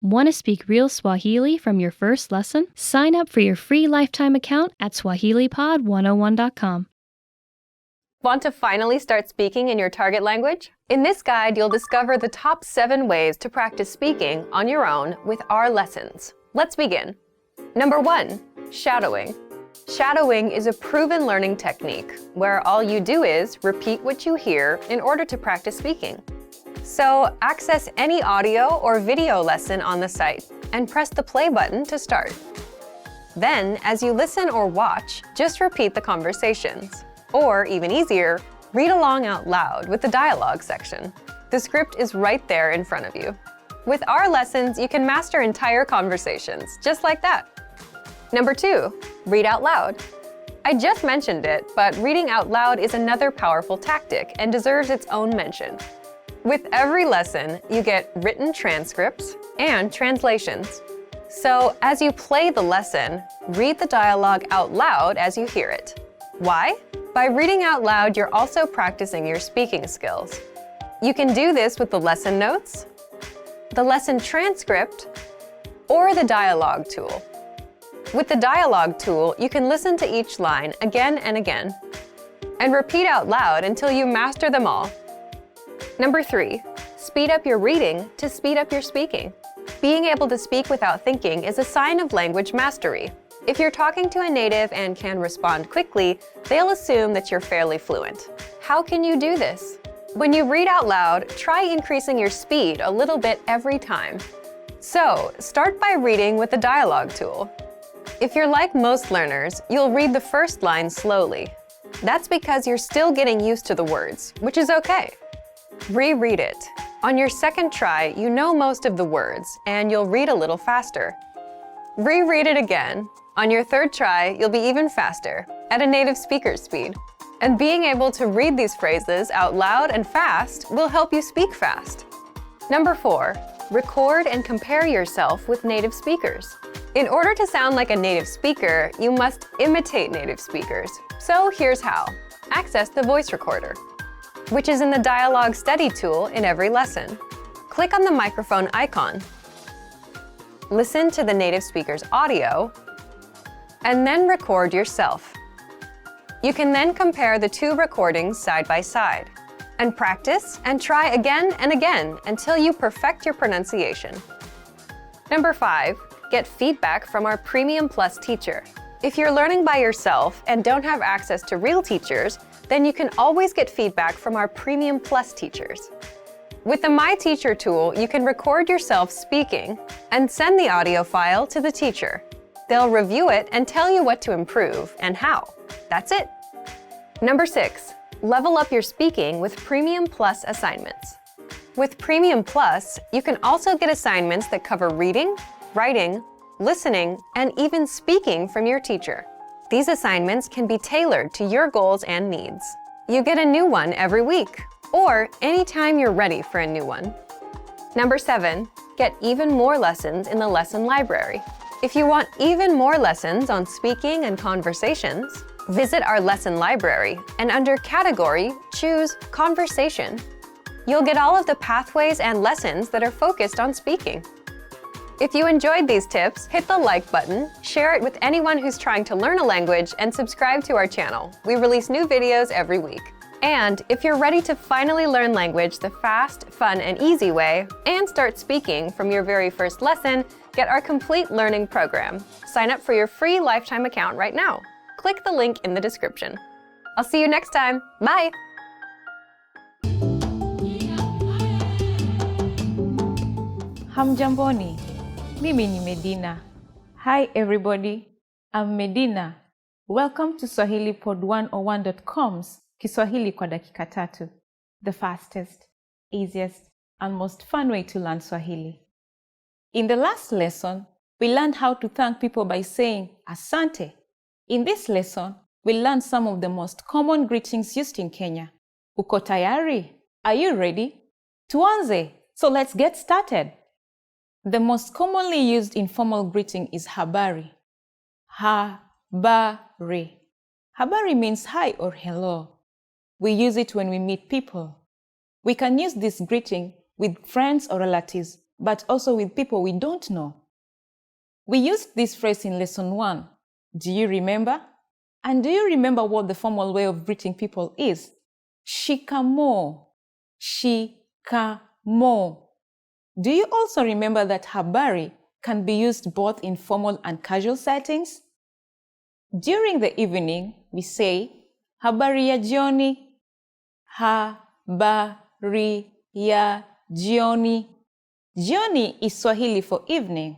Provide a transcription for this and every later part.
Want to speak real Swahili from your first lesson? Sign up for your free lifetime account at swahilipod101.com. Want to finally start speaking in your target language? In this guide, you'll discover the top 7 ways to practice speaking on your own with our lessons. Let's begin. Number 1, shadowing. Shadowing is a proven learning technique where all you do is repeat what you hear in order to practice speaking. So, access any audio or video lesson on the site and press the play button to start. Then, as you listen or watch, just repeat the conversations. Or, even easier, read along out loud with the dialogue section. The script is right there in front of you. With our lessons, you can master entire conversations, just like that. Number 2, read out loud. I just mentioned it, but reading out loud is another powerful tactic and deserves its own mention. With every lesson, you get written transcripts and translations. So, as you play the lesson, read the dialogue out loud as you hear it. Why? By reading out loud, you're also practicing your speaking skills. You can do this with the lesson notes, the lesson transcript, or the dialogue tool. With the dialogue tool, you can listen to each line again and again, and repeat out loud until you master them all. Number 3, speed up your reading to speed up your speaking. Being able to speak without thinking is a sign of language mastery. If you're talking to a native and can respond quickly, they'll assume that you're fairly fluent. How can you do this? When you read out loud, try increasing your speed a little bit every time. So, start by reading with the dialogue tool. If you're like most learners, you'll read the first line slowly. That's because you're still getting used to the words, which is okay. Reread it. On your second try, you know most of the words, and you'll read a little faster. Reread it again. On your third try, you'll be even faster, at a native speaker's speed. And being able to read these phrases out loud and fast will help you speak fast. Number 4, record and compare yourself with native speakers. In order to sound like a native speaker, you must imitate native speakers. So here's how. Access the voice recorder, which is in the dialogue study tool in every lesson. Click on the microphone icon. Listen to the native speaker's audio, and then record yourself. You can then compare the 2 recordings side by side, and practice and try again and again until you perfect your pronunciation. Number 5, get feedback from our Premium Plus teacher. If you're learning by yourself and don't have access to real teachers, then you can always get feedback from our Premium Plus teachers. With the My Teacher tool, you can record yourself speaking and send the audio file to the teacher. They'll review it and tell you what to improve and how. That's it. Number 6, level up your speaking with Premium Plus assignments. With Premium Plus, you can also get assignments that cover reading, writing, listening, and even speaking from your teacher. These assignments can be tailored to your goals and needs. You get a new one every week, or anytime you're ready for a new one. Number 7, get even more lessons in the lesson library. If you want even more lessons on speaking and conversations, visit our lesson library and under Category, choose Conversation. You'll get all of the pathways and lessons that are focused on speaking. If you enjoyed these tips, hit the like button, share it with anyone who's trying to learn a language, and subscribe to our channel. We release new videos every week. And if you're ready to finally learn language the fast, fun, and easy way, and start speaking from your very first lesson, get our complete learning program. Sign up for your free lifetime account right now. Click the link in the description. I'll see you next time. Bye! Hamjamboni, mimi ni Medina. Hi everybody, I'm Medina. Welcome to SwahiliPod101.com's Kiswahili kwa dakika tatu, the fastest, easiest, and most fun way to learn Swahili. In the last lesson, we learned how to thank people by saying asante. In this lesson, we learned some of the most common greetings used in Kenya. Uko tayari? Are you ready? Tuanze! So let's get started. The most commonly used informal greeting is habari. Habari. Habari means hi or hello. We use it when we meet people. We can use this greeting with friends or relatives but also with people we don't know. We used this phrase in lesson 1. Do you remember? And do you remember what the formal way of greeting people is? Shikamoo. Shikamoo. Do you also remember that habari can be used both in formal and casual settings? During the evening, we say, habari ya jioni. Habari ya jioni. Jioni is Swahili for evening.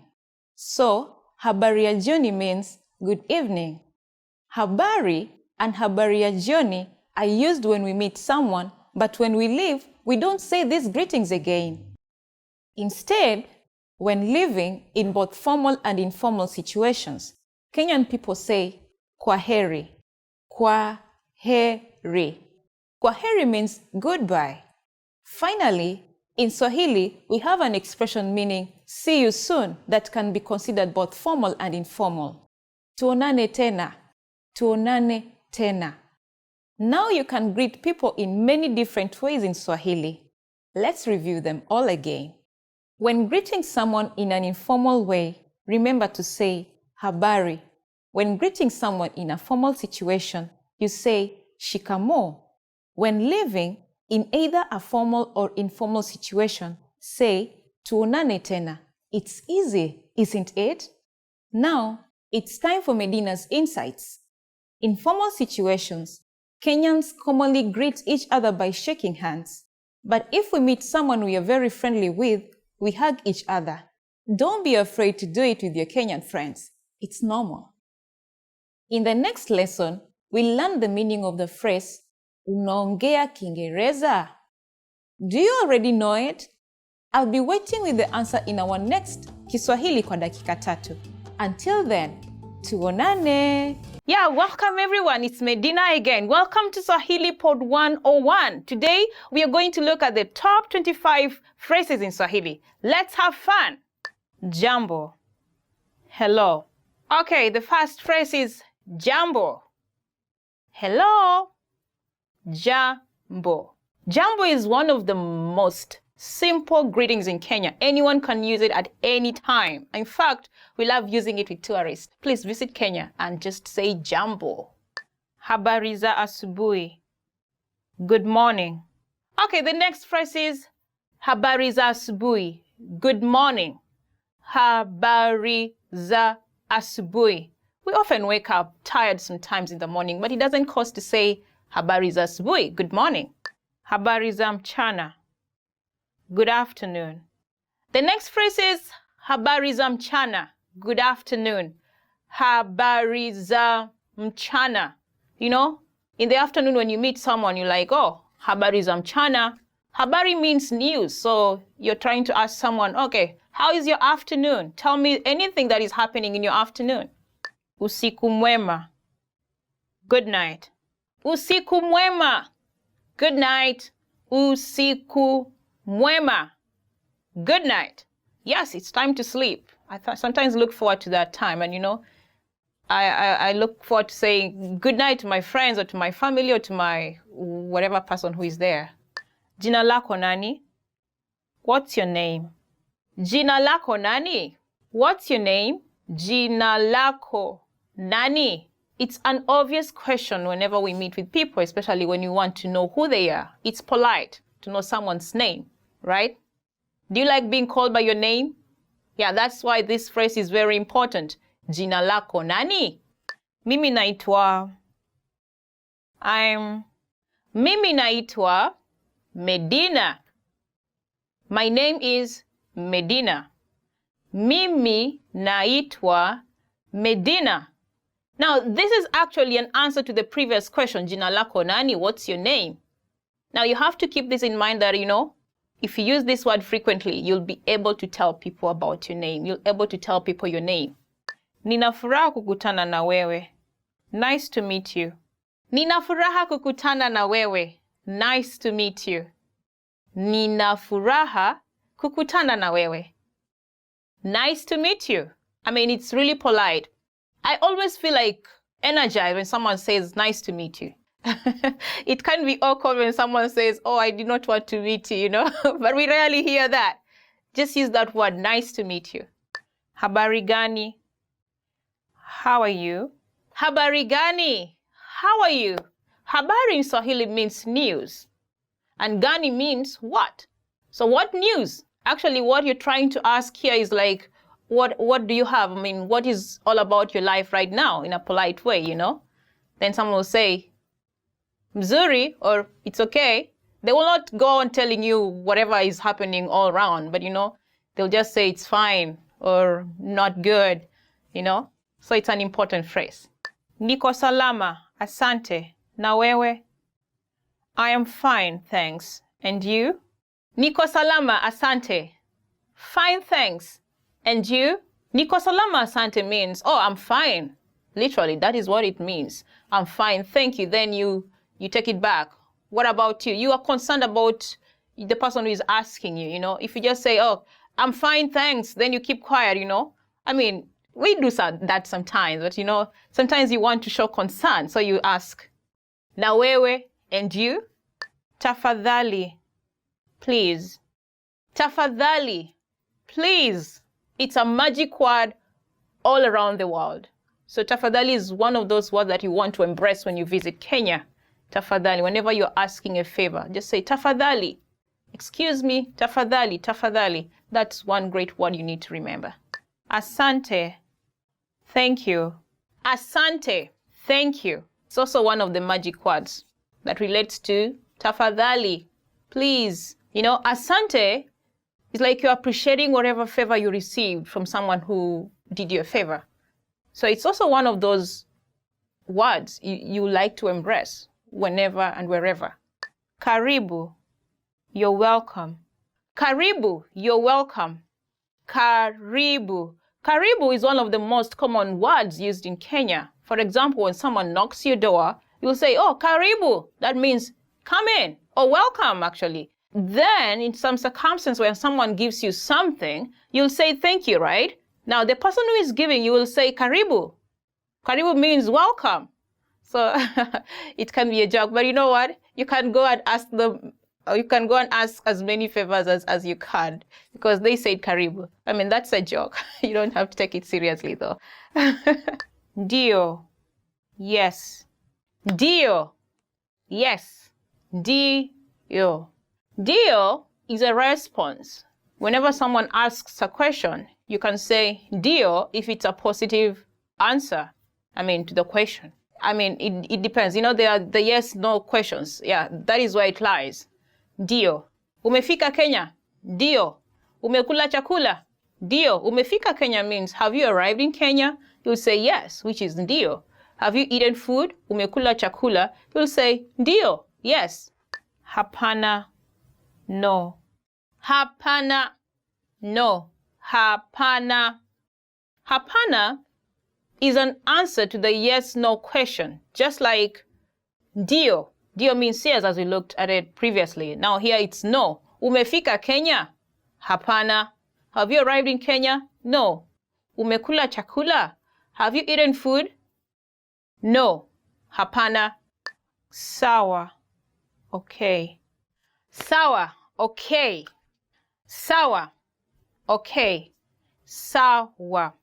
So, habari ya jioni means good evening. Habari and habari ya jioni are used when we meet someone, but when we leave, we don't say these greetings again. Instead, when living in both formal and informal situations, Kenyan people say kwaheri. Kwaheri. Kwaheri means goodbye. Finally, in Swahili, we have an expression meaning see you soon that can be considered both formal and informal. Tuonane tena. Tuonane tena. Now you can greet people in many different ways in Swahili. Let's review them all again. When greeting someone in an informal way, remember to say habari. When greeting someone in a formal situation, you say shikamoo. When living in either a formal or informal situation, say tuonane tena. It's easy, isn't it? Now, it's time for Medina's insights. In formal situations, Kenyans commonly greet each other by shaking hands. But if we meet someone we are very friendly with, we hug each other. Don't be afraid to do it with your Kenyan friends. It's normal. In the next lesson, we'll learn the meaning of the phrase, unaongea Kiingereza. Do you already know it? I'll be waiting with the answer in our next Kiswahili kwa dakika 3. Until then, tuonane. Yeah, welcome everyone. It's Medina again. Welcome to Swahili Pod 101. Today, we are going to look at the top 25 phrases in Swahili. Let's have fun. Jambo. Hello. Okay, the first phrase is jambo. Hello. Jambo. Jambo is one of the most simple greetings in Kenya. Anyone can use it at any time. In fact, we love using it with tourists. Please visit Kenya and just say jambo. Habari za asubuhi. Good morning. Okay, the next phrase is habari za asubuhi. Good morning. Habari za asubuhi. We often wake up tired sometimes in the morning, but it doesn't cost to say habari za asubuhi. Good morning. Habari za mchana. Good afternoon. The next phrase is habari za mchana. Good afternoon. Habari za mchana. You know, in the afternoon when you meet someone, you're like, oh, habari za mchana. Habari means news. So you're trying to ask someone, okay, how is your afternoon? Tell me anything that is happening in your afternoon. Usiku mwema. Good night. Usiku mwema. Good night. Usiku mwema. Good night. Yes, it's time to sleep. I sometimes look forward to that time. And, you know, I look forward to saying good night to my friends or to my family or to my whatever person who is there. Jina lako nani? What's your name? Jina lako nani? What's your name? Jina lako nani? It's an obvious question whenever we meet with people, especially when you want to know who they are. It's polite to know someone's name, right? Do you like being called by your name? Yeah, that's why this phrase is very important. Jina lako nani? Mimi naitwa. Mimi naitwa Medina. My name is Medina. Mimi naitwa Medina. Now, this is actually an answer to the previous question, Jina lako nani? What's your name? Now, you have to keep this in mind that, you know, if you use this word frequently, you'll be able to tell people about your name. You'll be able to tell people your name. Nina furaha kukutana na wewe. Nice to meet you. Nina furaha kukutana na wewe. Nice to meet you. Nina furaha kukutana na wewe. Nice to meet you. I mean, it's really polite. I always feel like energized when someone says, nice to meet you. It can be awkward when someone says, oh, I did not want to meet you, you know, but we rarely hear that. Just use that word, nice to meet you. Habari gani? How are you? Habari gani? How are you? Habari in Swahili means news. And gani means what? So what news? Actually, what you're trying to ask here is like, what do you have? I mean, what is all about your life right now in a polite way, you know? Then someone will say, mzuri, or it's okay. They will not go on telling you whatever is happening all around, but you know, they'll just say it's fine or not good, you know? So it's an important phrase. Niko salama, asante, na wewe? I am fine, thanks. And you? Niko salama, asante. Fine, thanks. And you? Niko salama, asante means, oh, I'm fine. Literally, that is what it means. I'm fine, thank you. Then you take it back. What about you? You are concerned about the person who is asking you, you know? If you just say, oh, I'm fine, thanks, then you keep quiet, you know? I mean, we do that sometimes, but you know, sometimes you want to show concern, so you ask, na wewe, and you? Tafadhali, please. Tafadhali, please. It's a magic word all around the world. So tafadhali is one of those words that you want to embrace when you visit Kenya. Tafadhali, whenever you're asking a favor, just say tafadhali. Excuse me, tafadhali, tafadhali. That's one great word you need to remember. Asante, thank you. Asante, thank you. It's also one of the magic words that relates to tafadhali, please. You know, asante is like you're appreciating whatever favor you received from someone who did you a favor. So it's also one of those words you like to embrace whenever and wherever. Karibu, you're welcome. Karibu, you're welcome. Karibu. Karibu is one of the most common words used in Kenya. For example, when someone knocks your door, you'll say, oh, karibu. That means come in, or welcome, actually. Then, in some circumstance when someone gives you something, you'll say thank you, right? Now, the person who is giving, you will say karibu. Karibu means welcome. So it can be a joke, but you know what? You can go and ask them, or you can go and ask as many favors as you can, because they said karibu. I mean, that's a joke. You don't have to take it seriously, though. Dio, yes. Dio, yes. Dio. Dio is a response. Whenever someone asks a question, you can say dio if it's a positive answer, to the question. It depends. You know, there are the yes, no questions. Yeah, that is where it lies. Dio. Umefika Kenya? Dio. Umekula chakula? Dio. Umefika Kenya means, have you arrived in Kenya? You'll say yes, which is dio. Have you eaten food? Umekula chakula? You'll say dio, yes. Hapana, no. Hapana, no. Hapana. Hapana is an answer to the yes-no question, just like dio. Dio means yes, as we looked at it previously. Now here it's no. Umefika Kenya? Hapana. Have you arrived in Kenya? No. Umekula chakula? Have you eaten food? No. Hapana. Sawa. Okay. Sawa. Okay. Sawa. Okay. Sawa.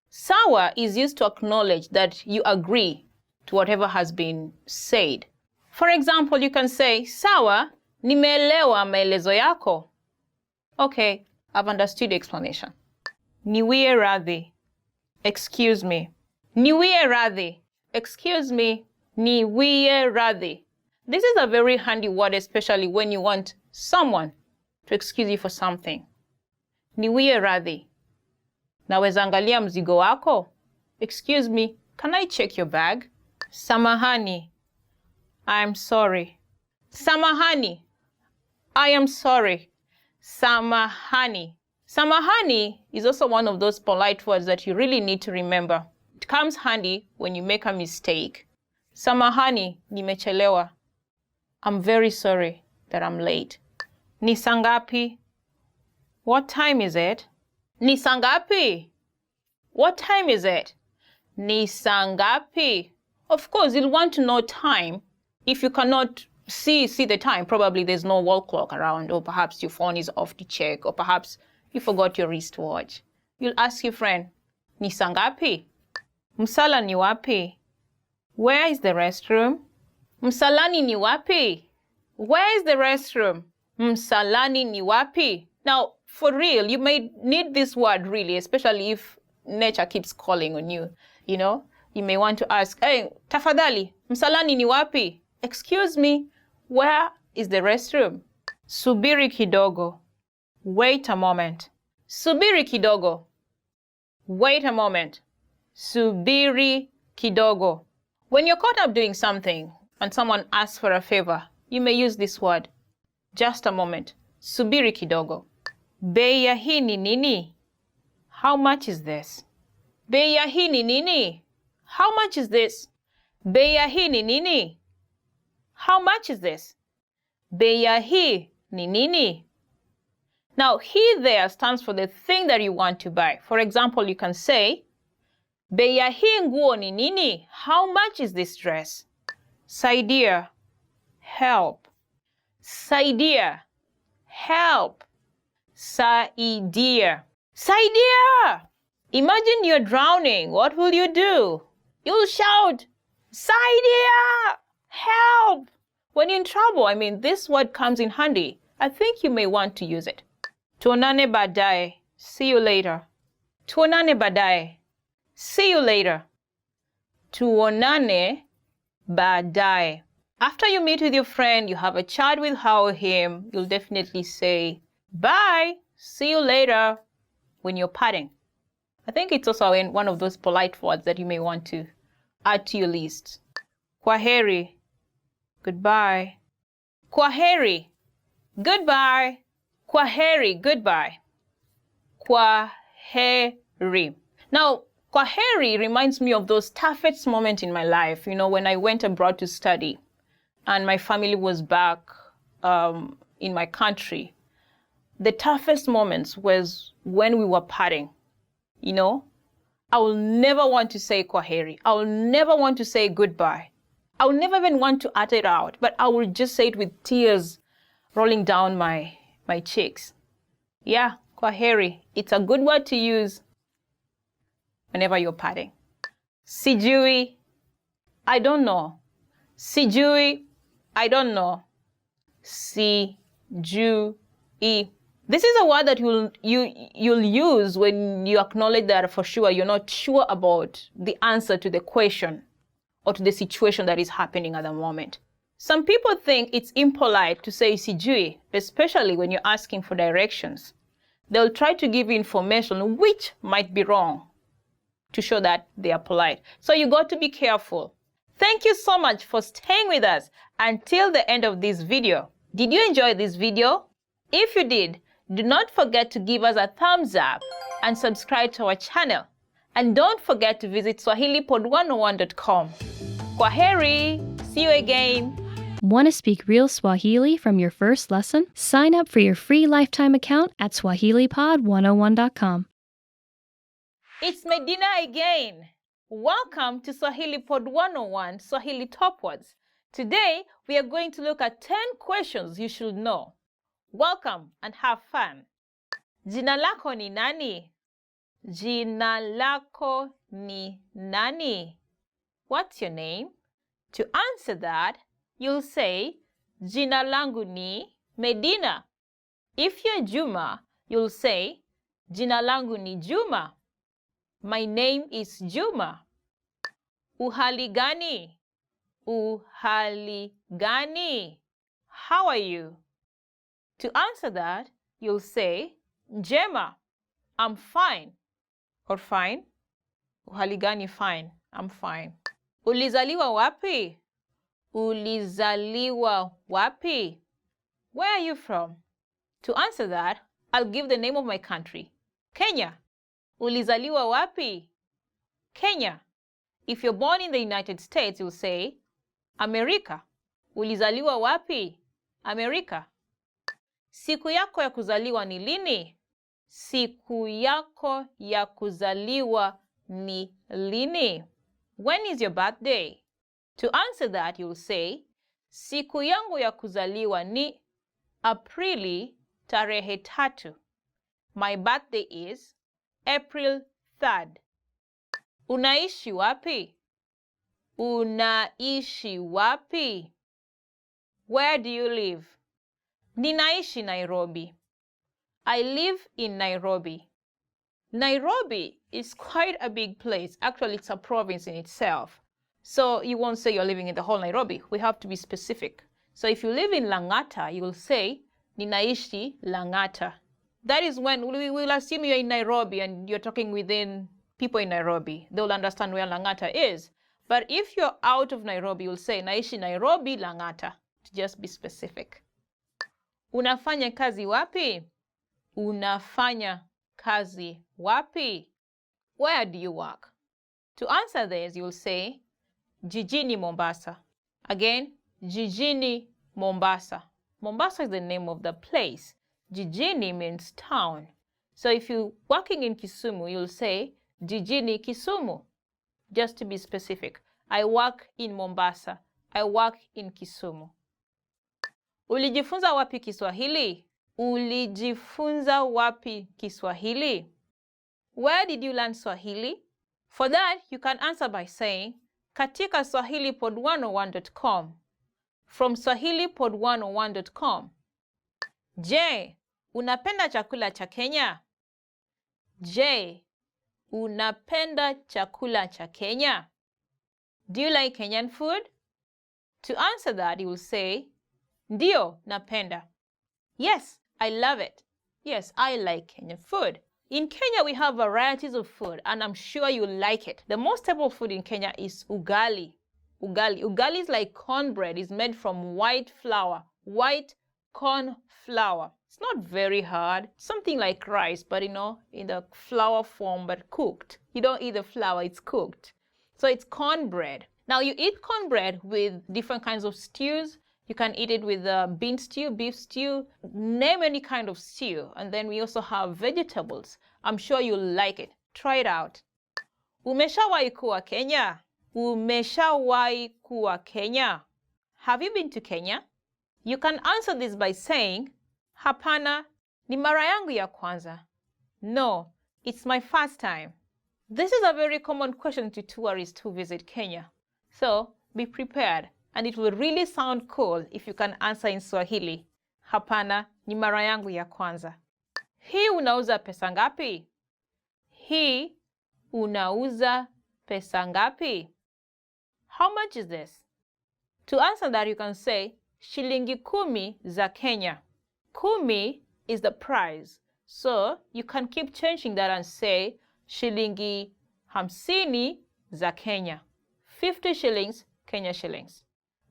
Sawa is used to acknowledge that you agree to whatever has been said. For example, you can say, sawa, nimeelewa maelezo yako. Okay, I've understood the explanation. Niwie radhi. Excuse me. Niwie radhi. Excuse me. Niwie radhi. This is a very handy word, especially when you want someone to excuse you for something. Niwie radhi. Naweza angalia mzigo wako? Excuse me, can I check your bag? Samahani. I'm sorry. Samahani. I am sorry. Samahani. Samahani is also one of those polite words that you really need to remember. It comes handy when you make a mistake. Samahani, nimechelewa. I'm very sorry that I'm late. Ni saa ngapi? What time is it? Ni saa ngapi? What time is it? Ni saa ngapi? Of course, you'll want to know time if you cannot see the time. Probably there's no wall clock around, or perhaps your phone is off to check, or perhaps you forgot your wristwatch. You'll ask your friend, ni sangapi? Msala ni wapi? Where is the restroom? Msalani ni wapi? Where is the restroom? Msalani ni wapi? Now, for real, you may need this word really, especially if nature keeps calling on you. You know, you may want to ask, hey, tafadhali, msalani ni wapi? Excuse me, where is the restroom? Subiri kidogo. Wait a moment. Subiri kidogo. Wait a moment. Subiri kidogo. When you're caught up doing something and someone asks for a favor, you may use this word. Just a moment. Subiri kidogo. Bei ya hii ni nini? How much is this? Bei ya hii ni nini? How much is this? Bei ya hii ni nini? How much is this? Bei ya hii ni nini? Now, he there stands for the thing that you want to buy. For example, you can say, bei ya hii nguo ni nini? How much is this dress? Saidia, help. Saidia, help. Saidia. Saidia! Imagine you're drowning. What will you do? You'll shout, Saidia! Help! When you're in trouble, this word comes in handy. I think you may want to use it. Tuonane baadaye. See you later. Tuonane baadaye. See you later. Tuonane baadaye. After you meet with your friend, you have a chat with her or him, you'll definitely say, bye, see you later, when you're parting. I think it's also one of those polite words that you may want to add to your list. Kwaheri, goodbye. Kwaheri, goodbye. Kwaheri, goodbye. Kwaheri. Now, kwaheri reminds me of those toughest moments in my life, when I went abroad to study and my family was back in my country. The toughest moments was when we were parting. I will never want to say kwaheri. I will never want to say goodbye. I will never even want to utter it out, but I will just say it with tears rolling down my cheeks. Yeah, kwaheri. It's a good word to use whenever you're parting. Sijui, I don't know. Sijui, I don't know. Sijui. This is a word that you'll use when you acknowledge that for sure you're not sure about the answer to the question or to the situation that is happening at the moment. Some people think it's impolite to say sijui, especially when you're asking for directions. They'll try to give you information which might be wrong to show that they are polite. So you got to be careful. Thank you so much for staying with us until the end of this video. Did you enjoy this video? If you did, do not forget to give us a thumbs up and subscribe to our channel. And don't forget to visit SwahiliPod101.com. Kwaheri! See you again! Want to speak real Swahili from your first lesson? Sign up for your free lifetime account at SwahiliPod101.com. It's Medina again. Welcome to Swahili Pod 101 Swahili Top Words. Today, we are going to look at 10 questions you should know. Welcome and have fun. Jina lako ni nani? Jina lako ni nani? What's your name? To answer that, you'll say, Jina langu ni Medina. If you're Juma, you'll say, Jina langu ni Juma. My name is Juma. Uhali gani? Uhali gani? How are you? To answer that, you'll say, Njema, I'm fine. Or fine. Uhali gani fine, I'm fine. Ulizaliwa wapi? Ulizaliwa wapi? Where are you from? To answer that, I'll give the name of my country. Kenya. Ulizaliwa wapi? Kenya. If you're born in the United States, you'll say, America. Ulizaliwa wapi? America. Siku yako ya kuzaliwa ni lini? Siku yako ya kuzaliwa ni lini? When is your birthday? To answer that, you'll say, Siku yangu ya kuzaliwa ni Aprili tarehe 3. My birthday is April 3rd. Unaishi wapi? Unaishi wapi? Where do you live? Ninaishi Nairobi. I live in Nairobi. Nairobi is quite a big place. Actually, it's a province in itself. So you won't say you're living in the whole Nairobi. We have to be specific. So if you live in Lang'ata, you will say, Ninaishi Lang'ata. That is when we will assume you're in Nairobi and you're talking within people in Nairobi. They'll understand where Lang'ata is. But if you're out of Nairobi, you'll say, Naishi Nairobi Lang'ata, to just be specific. Unafanya kazi wapi? Unafanya kazi wapi? Where do you work? To answer this, you'll say, Jijini Mombasa. Again, Jijini Mombasa. Mombasa is the name of the place. Jijini means town. So if you're working in Kisumu, you'll say, Jijini Kisumu. Just to be specific. I work in Mombasa. I work in Kisumu. Ulijifunza wapi Kiswahili? Ulijifunza wapi Kiswahili? Where did you learn Swahili? For that, you can answer by saying, katika swahilipod101.com. From swahilipod101.com. Je, unapenda chakula cha Kenya? Je, unapenda chakula cha Kenya? Do you like Kenyan food? To answer that, you will say, Ndio, napenda. Yes, I love it. Yes, I like Kenyan food. In Kenya, we have varieties of food, and I'm sure you like it. The most staple food in Kenya is ugali. Ugali is like cornbread. It's made from white flour, white corn flour. It's not very hard. Something like rice, but in the flour form, but cooked. You don't eat the flour, it's cooked. So it's cornbread. Now you eat cornbread with different kinds of stews. You can eat it with bean stew, beef stew, name any kind of stew. And then we also have vegetables. I'm sure you'll like it. Try it out. Umeshawahi kuwa Kenya? Umeshawahi kuwa Kenya? Have you been to Kenya? You can answer this by saying, Hapana, ni mara yangu ya kwanza. No, it's my first time. This is a very common question to tourists who visit Kenya. So be prepared. And it will really sound cool if you can answer in Swahili. Hapana, ni mara yangu ya kwanza. Hii unauza pesa ngapi? Hii unauza pesa ngapi? How much is this? To answer that, you can say, shilingi 10 za Kenya. 10 is the price. So you can keep changing that and say, shilingi 50 za Kenya. 50 shillings, Kenya shillings.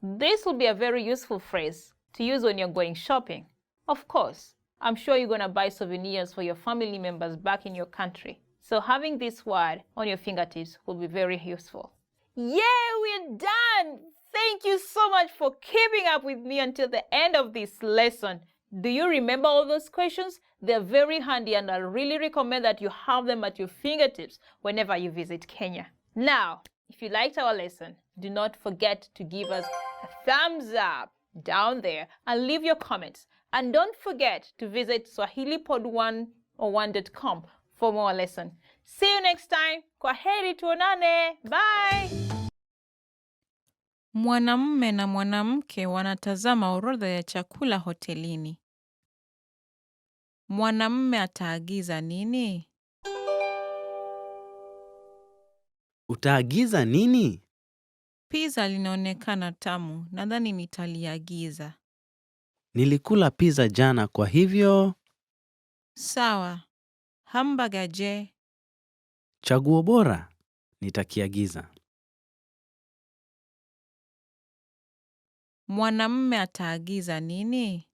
This will be a very useful phrase to use when you're going shopping. Of course, I'm sure you're going to buy souvenirs for your family members back in your country. So having this word on your fingertips will be very useful. Yeah, we're done! Thank you so much for keeping up with me until the end of this lesson. Do you remember all those questions? They're very handy and I really recommend that you have them at your fingertips whenever you visit Kenya. Now, if you liked our lesson, do not forget to give us a thumbs up down there and leave your comments. And don't forget to visit swahilipod101.com for more lessons. See you next time. Kwaheri tuonane. Bye. Mwanamume na mwanamke wanatazama orodha ya chakula hotelini. Mwanamume ataagiza nini? Utaagiza nini? Pizza linaonekana tamu, nadhani nitaliagiza. Nilikula pizza jana kwa hivyo. Sawa. Hamburger je? Chaguo bora. Nitakiagiza. Mwanamume ataagiza nini?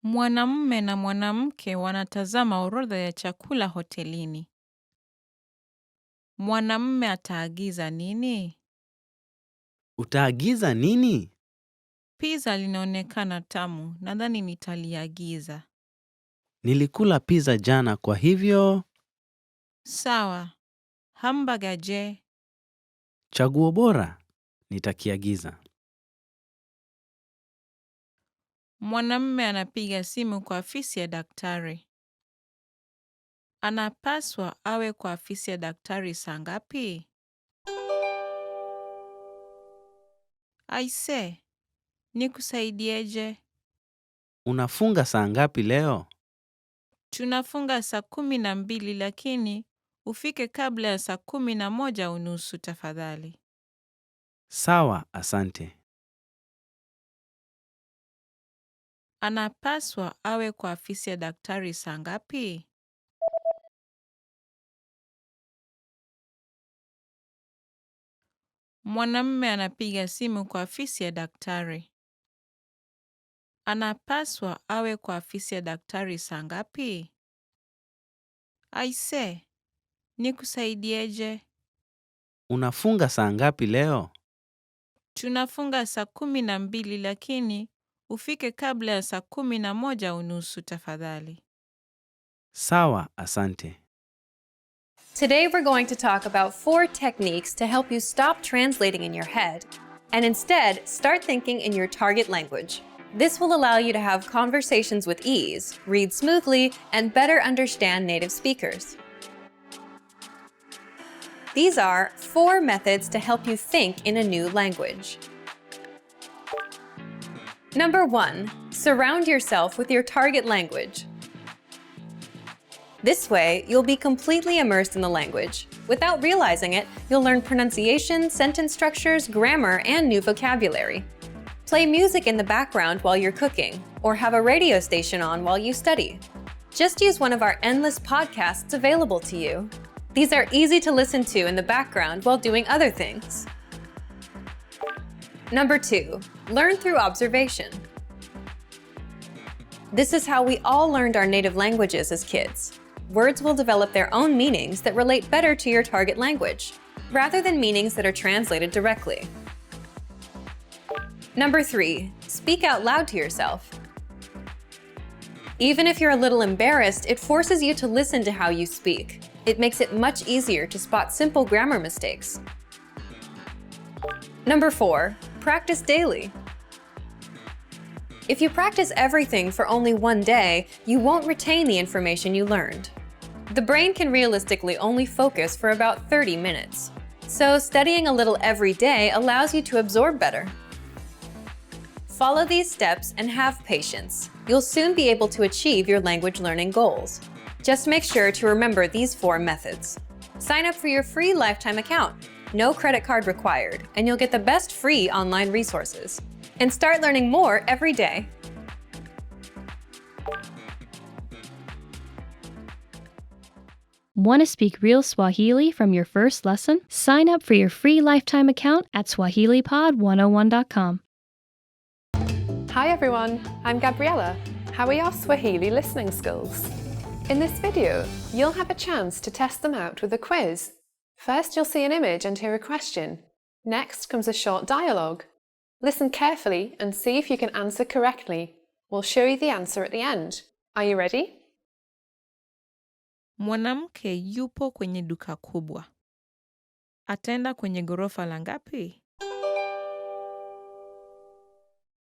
Mwanamume na mwanamke wanatazama orodha ya chakula hotelini. Mwanamume ataagiza nini? Utaagiza nini? Pizza linaonekana tamu, nadhani nitaliagiza. Nilikula pizza jana kwa hivyo. Sawa. Hamburger je? Chaguo bora, nitakiagiza. Mwanamume anapiga simu kwa afisi ya daktari. Anapaswa awe kwa afisi ya daktari saa ngapi? Aise, nikusaidieje? Unafunga saa ngapi leo? Tunafunga saa 12 lakini ufike kabla ya saa 11:30 tafadhali. Sawa, asante. Anapaswa awe kwa afisi ya daktari saa ngapi? Mwanamume anapiga simu kwa afisi ya daktari. Anapaswa awe kwa afisi ya daktari saa ngapi? Aise, nikusaidieje? Unafunga saa ngapi leo? Tunafunga saa 12 lakini ufike kabla ya saa 11:30 tafadhali. Sawa, asante. Today we're going to talk about 4 techniques to help you stop translating in your head and instead start thinking in your target language. This will allow you to have conversations with ease, read smoothly, and better understand native speakers. These are 4 methods to help you think in a new language. Number 1, surround yourself with your target language. This way, you'll be completely immersed in the language. Without realizing it, you'll learn pronunciation, sentence structures, grammar, and new vocabulary. Play music in the background while you're cooking, or have a radio station on while you study. Just use one of our endless podcasts available to you. These are easy to listen to in the background while doing other things. Number 2, learn through observation. This is how we all learned our native languages as kids. Words will develop their own meanings that relate better to your target language, rather than meanings that are translated directly. Number 3, speak out loud to yourself. Even if you're a little embarrassed, it forces you to listen to how you speak. It makes it much easier to spot simple grammar mistakes. Number 4, practice daily. If you practice everything for only one day, you won't retain the information you learned. The brain can realistically only focus for about 30 minutes. So studying a little every day allows you to absorb better. Follow these steps and have patience. You'll soon be able to achieve your language learning goals. Just make sure to remember these 4 methods. Sign up for your free lifetime account. No credit card required, and you'll get the best free online resources. And start learning more every day. Want to speak real Swahili from your first lesson? Sign up for your free lifetime account at SwahiliPod101.com. Hi everyone, I'm Gabriella. How are your Swahili listening skills? In this video, you'll have a chance to test them out with a quiz. First, you'll see an image and hear a question. Next comes a short dialogue. Listen carefully and see if you can answer correctly. We'll show you the answer at the end. Are you ready? Mwanamke yupo kwenye duka kubwa. Ataenda kwenye ghorofa la ngapi?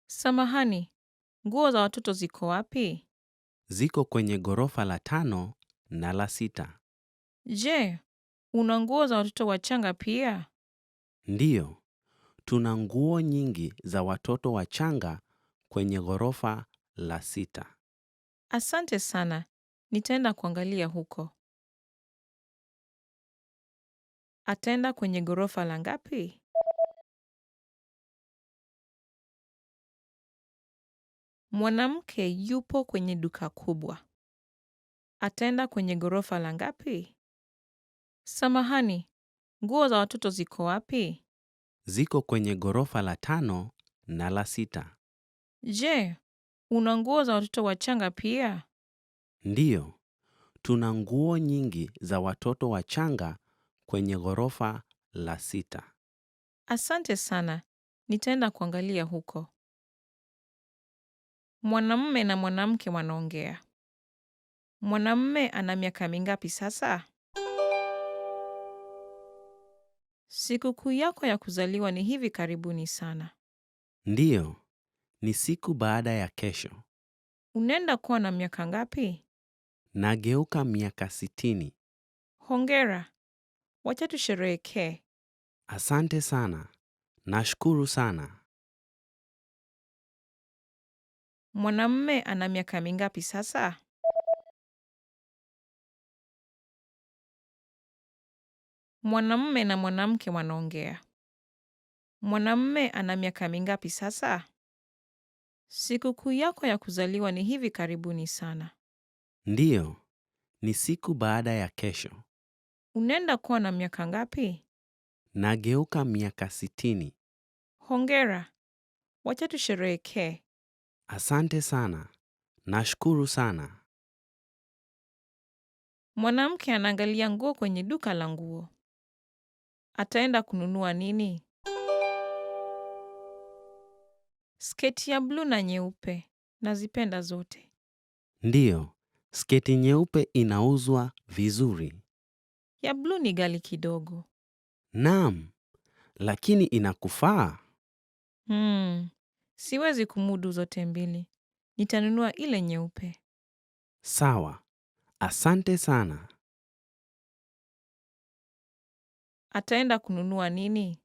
Samahani, nguo za watoto ziko wapi? Ziko kwenye ghorofa la 5 na la 6. Je, una nguo za watoto wachanga pia? Ndiyo, tuna nguo nyingi za watoto wachanga kwenye ghorofa la 6. Asante sana, nitaenda kuangalia huko. Ataenda kwenye ghorofa la ngapi? Mwanamke yupo kwenye duka kubwa. Ataenda kwenye ghorofa la ngapi? Samahani, nguo za watoto ziko wapi? Ziko kwenye ghorofa la 5 na la 6. Je, una nguo za watoto wachanga pia? Ndiyo, tuna nguo nyingi za watoto wachanga kwenye ghorofa la 6. Asante sana, nitaenda kuangalia huko. Mwanamume na mwanamke wanaongea. Mwanamume ana miaka mingapi sasa? Sikukuu yako ya kuzaliwa ni hivi karibuni sana. Ndiyo, ni siku baada ya kesho. Unaenda kuwa na miaka ngapi? Nageuka miaka 60. Hongera. Wacha tusherehekee. Asante sana. Nashukuru sana. Mwanamume ana miaka mingapi sasa? Mwanamume na mwanamke wanaongea. Mwanamume ana miaka mingapi sasa? Sikukuu yako ya kuzaliwa ni hivi karibuni sana. Ndiyo, ni siku baada ya kesho. Unaenda kuwa na miaka ngapi? Nageuka miaka 60. Hongera. Wacha tusherehekee. Asante sana. Nashukuru sana. Mwanamke anaangalia nguo kwenye duka la nguo. Ataenda kununua nini? Sketi ya bluu na nyeupe. Nazipenda zote. Ndiyo, sketi nyeupe inauzwa vizuri. Ya bluu ni ghali kidogo. Naam, lakini inakufaa. Siwezi kumudu zote mbili. Nitanunua ile nyeupe. Sawa. Asante sana. Ataenda kununua nini?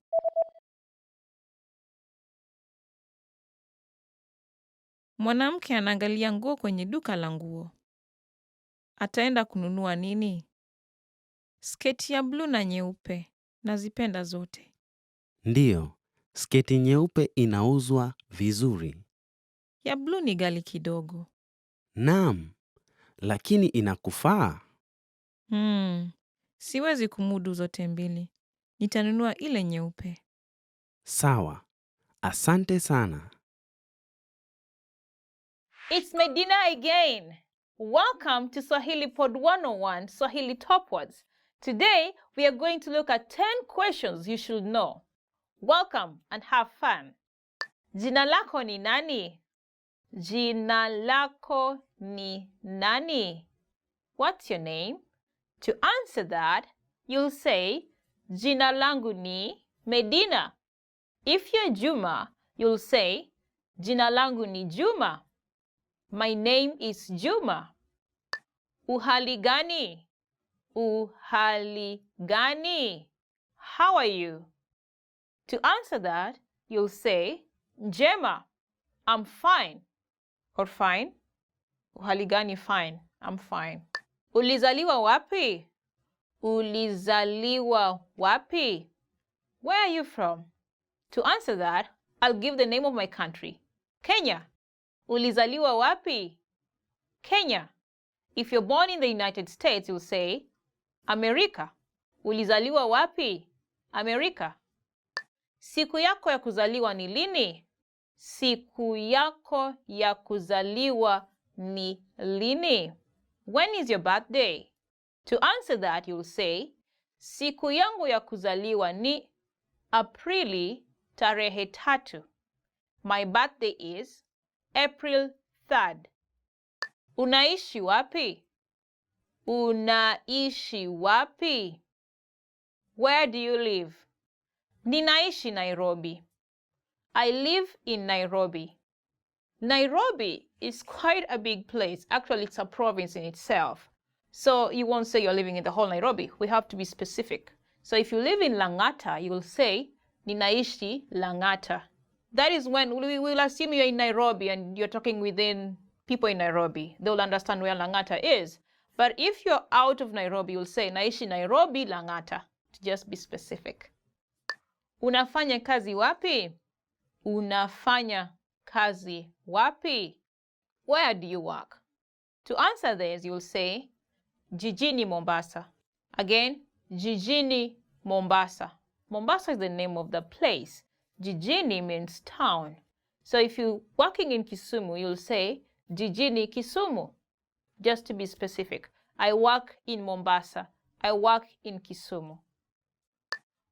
Mwanamke anaangalia nguo kwenye duka la nguo. Ataenda kununua nini? Sketi ya bluu na nyeupe. Nazipenda zote. Ndiyo, sketi nyeupe inauzwa vizuri. Ya bluu ni ghali kidogo. Naam, lakini inakufaa. Siwezi kumudu zote mbili. Nitanunua ile nyeupe. Sawa. Asante sana. It's Medina again. Welcome to Swahili Pod 101, Swahili Top Words. Today, we are going to look at 10 questions you should know. Welcome and have fun. Jina lako ni nani? Jina lako ni nani? What's your name? To answer that, you'll say, Jina langu ni Medina. If you're Juma, you'll say, Jina langu ni Juma. My name is Juma. Uhali gani? Uhali gani? How are you? To answer that, you'll say, Njema, I'm fine. Or fine. Uhali gani fine. I'm fine. Ulizaliwa wapi? Ulizaliwa wapi? Where are you from? To answer that, I'll give the name of my country. Kenya. Ulizaliwa wapi? Kenya. If you're born in the United States, you'll say, America. Ulizaliwa wapi? America. Siku yako ya kuzaliwa ni lini? Siku yako ya kuzaliwa ni lini? When is your birthday? To answer that, you'll say, siku yangu ya kuzaliwa ni Aprili tarehe 3. My birthday is April 3rd. Unaishi wapi? Unaishi wapi? Where do you live? Ninaishi Nairobi. I live in Nairobi. Nairobi is quite a big place. Actually, it's a province in itself. So you won't say you're living in the whole Nairobi. We have to be specific. So if you live in Lang'ata, you will say, Ninaishi Lang'ata. That is when we will assume you're in Nairobi and you're talking within people in Nairobi. They will understand where Lang'ata is. But if you're out of Nairobi, you'll say, Naishi Nairobi Lang'ata, to just be specific. Unafanya kazi wapi? Unafanya kazi wapi? Where do you work? To answer this, you'll say, Jijini Mombasa. Again, Jijini Mombasa. Mombasa is the name of the place. Jijini means town. So if you're working in Kisumu, you'll say, Jijini Kisumu. Just to be specific. I work in Mombasa. I work in Kisumu.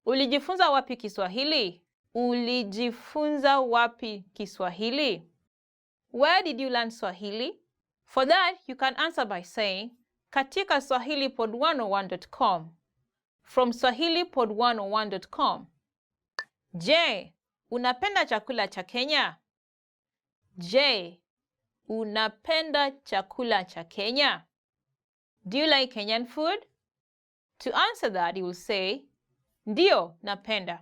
Ulijifunza wapi Kiswahili? Ulijifunza wapi Kiswahili? Where did you learn Swahili? For that, you can answer by saying, katika swahilipod101.com. from swahilipod101.com. Je, unapenda chakula cha Kenya? Je, unapenda chakula cha Kenya? Do you like Kenyan food? To answer that, you will say, Ndio, napenda.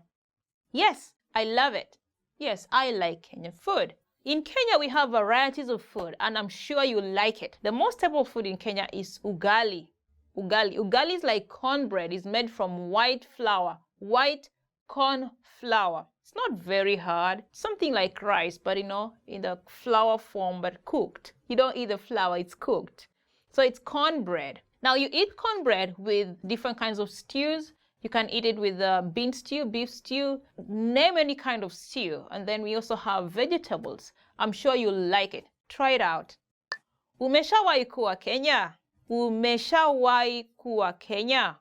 Yes, I love it. Yes, I like Kenyan food. In Kenya, we have varieties of food, and I'm sure you like it. The most staple food in Kenya is ugali. Ugali is like cornbread. It's made from white flour, white corn flour. It's not very hard. Something like rice, but in the flour form, but cooked. You don't eat the flour, it's cooked. So it's cornbread. Now you eat cornbread with different kinds of stews. You can eat it with bean stew, beef stew, name any kind of stew. And then we also have vegetables. I'm sure you'll like it. Try it out. Umeshawahi kuwa Kenya? Umeshawahi kuwa Kenya?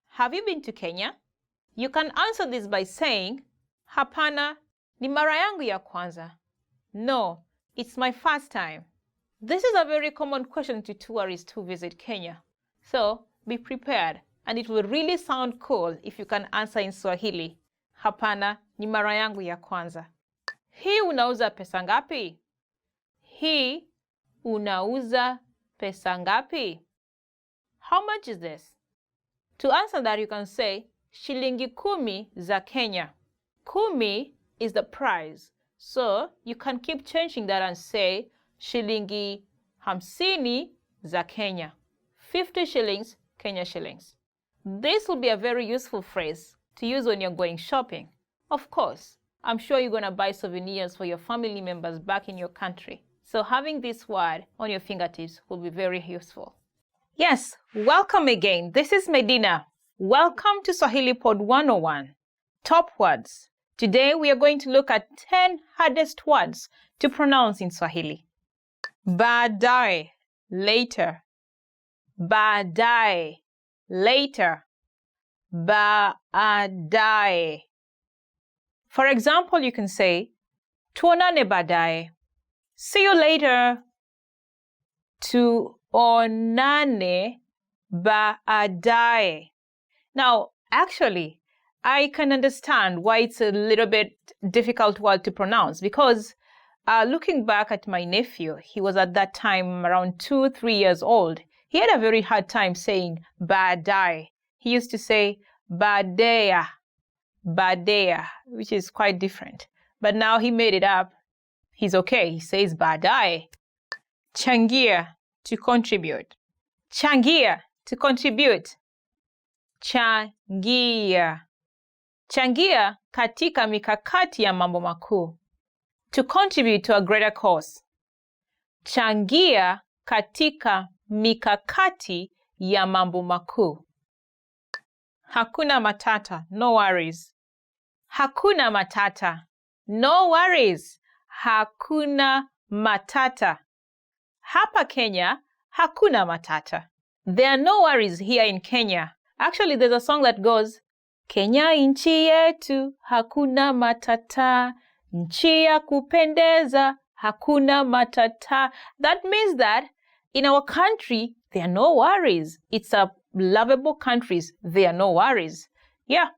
Have you been to Kenya? You can answer this by saying, Hapana, ni mara yangu ya kwanza. No, it's my first time. This is a very common question to tourists who visit Kenya. So be prepared, and it will really sound cool if you can answer in Swahili. Hapana, ni mara yangu ya kwanza. Hii unauza pesa ngapi? Hii unauza pesa ngapi? How much is this? To answer that, you can say, shilingi 10 za Kenya. 10 is the price. So you can keep changing that and say, shilingi 50 za Kenya. 50 shillings, Kenya shillings. This will be a very useful phrase to use when you're going shopping. Of course, I'm sure you're going to buy souvenirs for your family members back in your country. So having this word on your fingertips will be very useful. Yes, welcome again. This is Medina. Welcome to Swahili Pod 101. Top words. Today we are going to look at 10 hardest words to pronounce in Swahili. Baadaye, later. Baadaye, later. Baadaye. For example, you can say, tuonane baadaye. See you later. Tuonane baadaye. Now, actually, I can understand why it's a little bit difficult word to pronounce because looking back at my nephew, he was at that time around 2-3 years old. He had a very hard time saying baadaye. He used to say badeya, badeya, which is quite different. But now he made it up. He's okay. He says baadaye. Changia, to contribute. Changia, to contribute. Changia. Changia katika mikakati ya mambo makuu. To contribute to a greater cause. Changia katika mikakati ya mambo makuu. Hakuna matata, no worries. Hakuna matata, no worries. Hakuna matata. Hapa Kenya, hakuna matata. There are no worries here in Kenya. Actually, there's a song that goes, Kenya nchi yetu, hakuna matata. Nchi ya kupendeza, hakuna matata. That means that in our country, there are no worries. It's a lovable country. There are no worries. Yeah,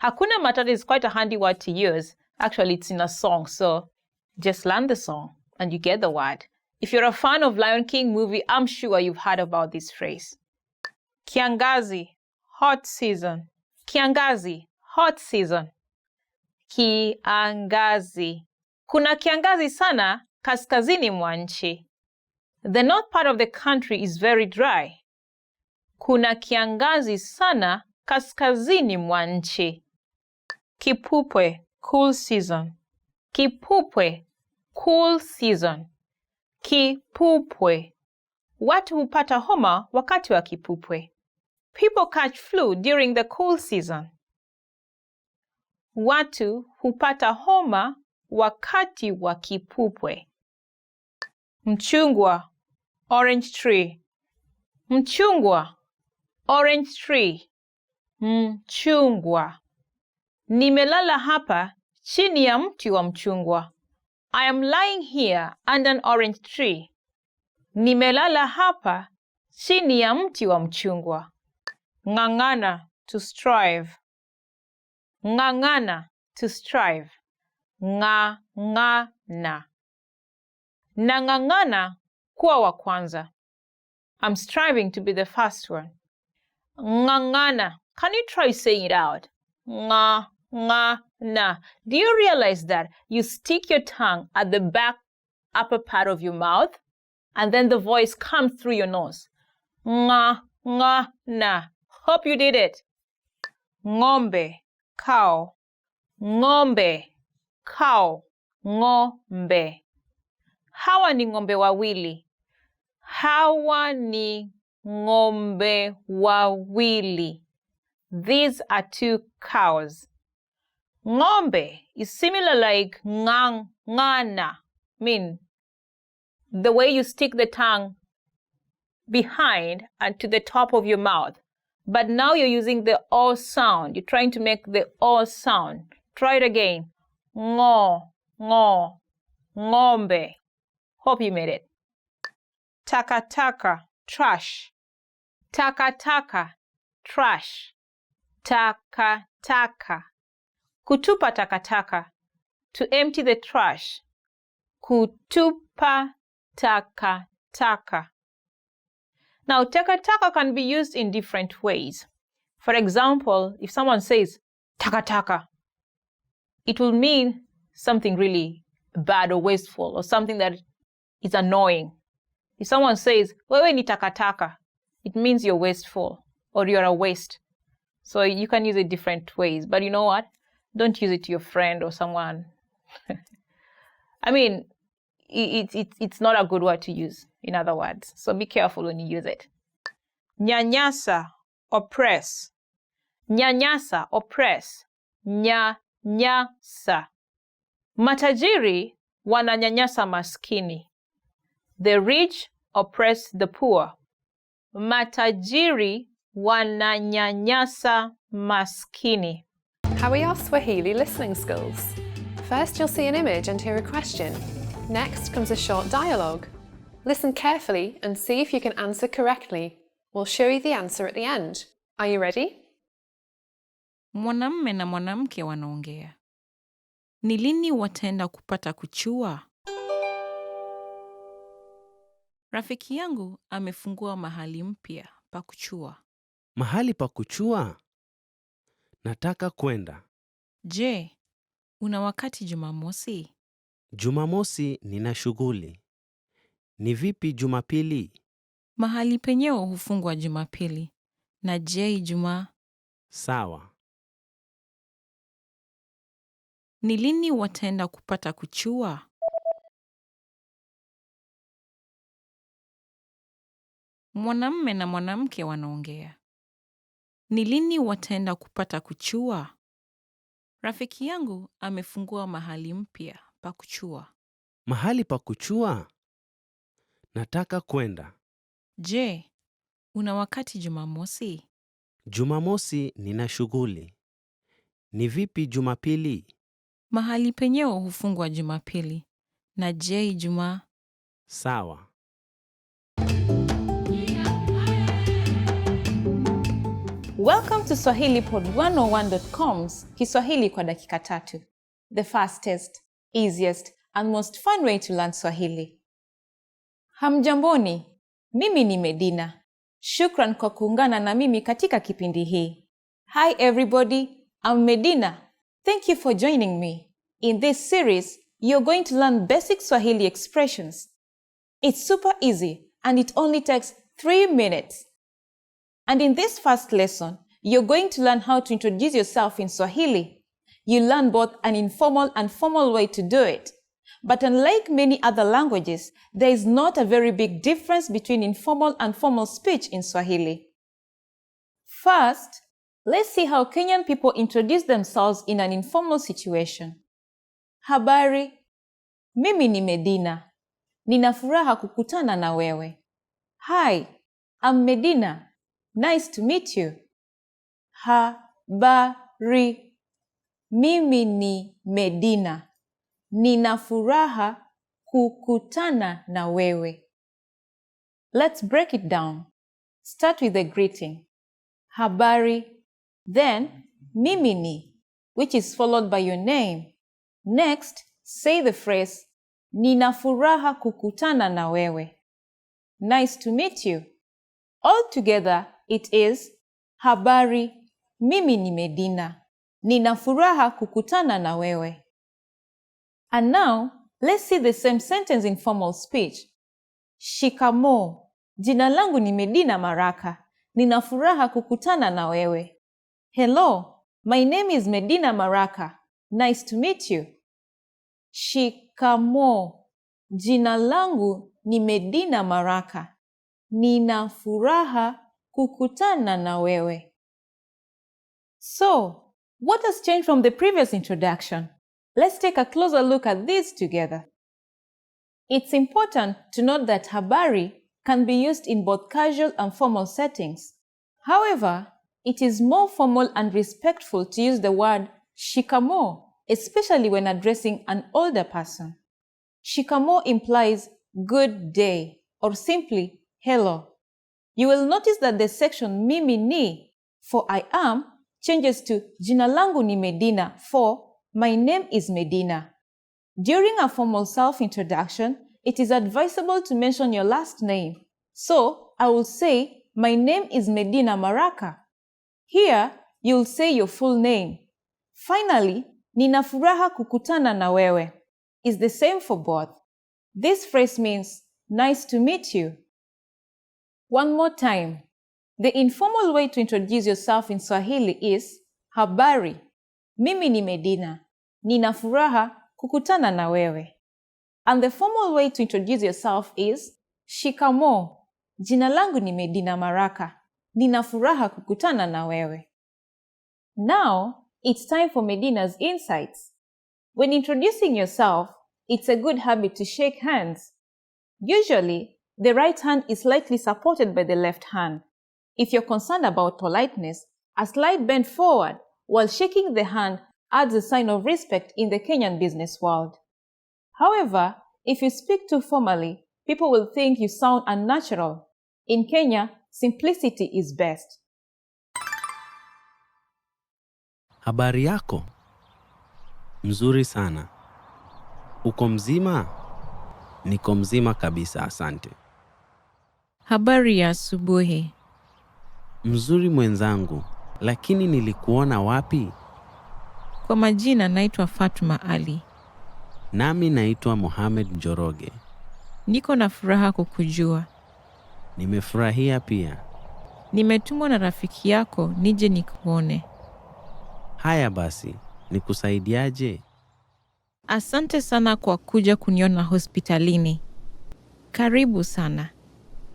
hakuna matata is quite a handy word to use. Actually, it's in a song, so just learn the song and you get the word. If you're a fan of Lion King movie, I'm sure you've heard about this phrase. Kiangazi, hot season. Kiangazi, hot season. Kiangazi. Kuna kiangazi sana kaskazini mwa nchi. The north part of the country is very dry. Kuna kiangazi sana kaskazini mwa nchi. Kipupwe, cool season. Kipupwe, cool season. Kipupwe. Watu hupata homa wakati wa kipupwe. People catch flu during the cool season. Watu hupata homa wakati wa kipupwe. Mchungwa, orange tree. Mchungwa, orange tree. Mchungwa. Nimelala hapa chini ya mti wa mchungwa. I am lying here under an orange tree. Nimelala hapa chini ya mti wa mchungwa. Ng'ang'ana, to strive. Ng'ang'ana, to strive. Ng'ang'ana. Nang'ang'ana kuwa wa kwanza. I'm striving to be the first one. Ng'ang'ana. Can you try saying it out? Ng'ang'ana. Do you realize that you stick your tongue at the back upper part of your mouth and then the voice comes through your nose? Ng'ang'ana. Hope you did it. Ng'ombe, cow. Ng'ombe, cow. Ng'ombe. Hawa ni ng'ombe wawili. Hawa ni ng'ombe wawili. These are two cows. Ng'ombe is similar like ng'ang'ana. Mean the way you stick the tongue behind and to the top of your mouth. But now you're using the O sound. You're trying to make the O sound. Try it again. Ng'o, ng'o, ng'ombe. Hope you made it. Takataka, trash. Takataka, trash. Takataka. Kutupa takataka, to empty the trash. Kutupa takataka. Now, takataka can be used in different ways. For example, if someone says takataka, it will mean something really bad or wasteful or something that is annoying. If someone says, wewe ni takataka, it means you're wasteful or you're a waste. So you can use it different ways. But you know what? Don't use it to your friend or someone. I mean, it's not a good word to use, in other words. So be careful when you use it. Nyanyasa, oppress. Nyanyasa, oppress. Nyanyasa. Matajiri wananyanyasa maskini. The rich oppress the poor. Matajiri wananyanyasa maskini. How are your Swahili listening skills? First, you'll see an image and hear a question. Next comes a short dialogue. Listen carefully and see if you can answer correctly. We'll show you the answer at the end. Are you ready? Mwanamume na mwanamke wanaongea. Ni lini wataenda kupata kuchua? Rafiki yangu amefungua mahali mpya pa kuchua. Mahali pa kuchua? Nataka kwenda. Je, una wakati Jumamosi? Jumamosi nina shughuli. Ni vipi Jumapili? Mahali penyewe hufungwa Jumapili. Na je, Ijumaa? Sawa. Ni lini wataenda kupata kuchua? Mwanamume na mwanamke wanaongea. Ni lini wataenda kupata kuchua? Rafiki yangu amefungua mahali mpya pa kuchua. Mahali pa kuchua? Nataka kwenda. Je, una wakati Jumamosi? Jumamosi nina shughuli. Ni vipi Jumapili? Mahali penyewe hufungwa Jumapili. Na je, Ijumaa? Sawa. Welcome to SwahiliPod101.com's Kiswahili kwa dakika 3. The fastest, easiest, and most fun way to learn Swahili. Hamjamboni, mimi ni Medina. Shukran kwa kuungana na mimi katika kipindi hii. Hi everybody, I'm Medina. Thank you for joining me. In this series, you're going to learn basic Swahili expressions. It's super easy and it only takes 3 minutes. And in this first lesson, you're going to learn how to introduce yourself in Swahili. You learn both an informal and formal way to do it. But unlike many other languages, there is not a very big difference between informal and formal speech in Swahili. First, let's see how Kenyan people introduce themselves in an informal situation. Habari, mimi ni Medina. Nina furaha kukutana na wewe. Hi, I'm Medina. Nice to meet you. Habari, mimi ni Medina. Nina furaha kukutana na wewe. Let's break it down. Start with the greeting. Habari, Then, mimi ni, which is followed by your name. Next, say the phrase, nina furaha kukutana na wewe. Nice to meet you. Altogether, it is, habari, mimi ni Medina. Nina furaha kukutana na wewe. And now, let's see the same sentence in formal speech. Shikamoo. Jina langu ni Medina Maraka. Nina furaha kukutana na wewe. Hello, my name is Medina Maraka. Nice to meet you. Shikamoo. Jina langu ni Medina Maraka. Nina furaha kukutana na wewe. So, what has changed from the previous introduction? Let's take a closer look at these together. It's important to note that habari can be used in both casual and formal settings. However, it is more formal and respectful to use the word shikamoo, especially when addressing an older person. Shikamoo implies good day or simply hello. You will notice that the section mimi ni for I am changes to jina langu ni Medina for my name is Medina. During a formal self-introduction, it is advisable to mention your last name. So, I will say, my name is Medina Maraka. Here, you'll say your full name. Finally, nina furaha kukutana na wewe is the same for both. This phrase means, nice to meet you. One more time. The informal way to introduce yourself in Swahili is, habari, mimi ni Medina. Nina furaha kukutana na wewe. And the formal way to introduce yourself is, shikamoo. Jina langu ni Medina Maraka. Nina furaha kukutana na wewe. Now, it's time for Medina's insights. When introducing yourself, it's a good habit to shake hands. Usually, the right hand is slightly supported by the left hand. If you're concerned about politeness, a slight bend forward while shaking the hand adds a sign of respect in the Kenyan business world. However, if you speak too formally, people will think you sound unnatural. In Kenya, simplicity is best. Habari yako? Mzuri sana. Uko mzima? Niko mzima kabisa, asante. Habari ya asubuhi. Mzuri mwenzangu, lakini nilikuona wapi? Kwa majina naitwa Fatuma Ali. Nami naitwa Mohamed Njoroge. Niko na furaha kukujua. Nimefurahia pia. Nimetumwa na rafiki yako nije nikuone. Haya basi, nikusaidiaje? Asante sana kwa kuja kuniona hospitalini. Karibu sana.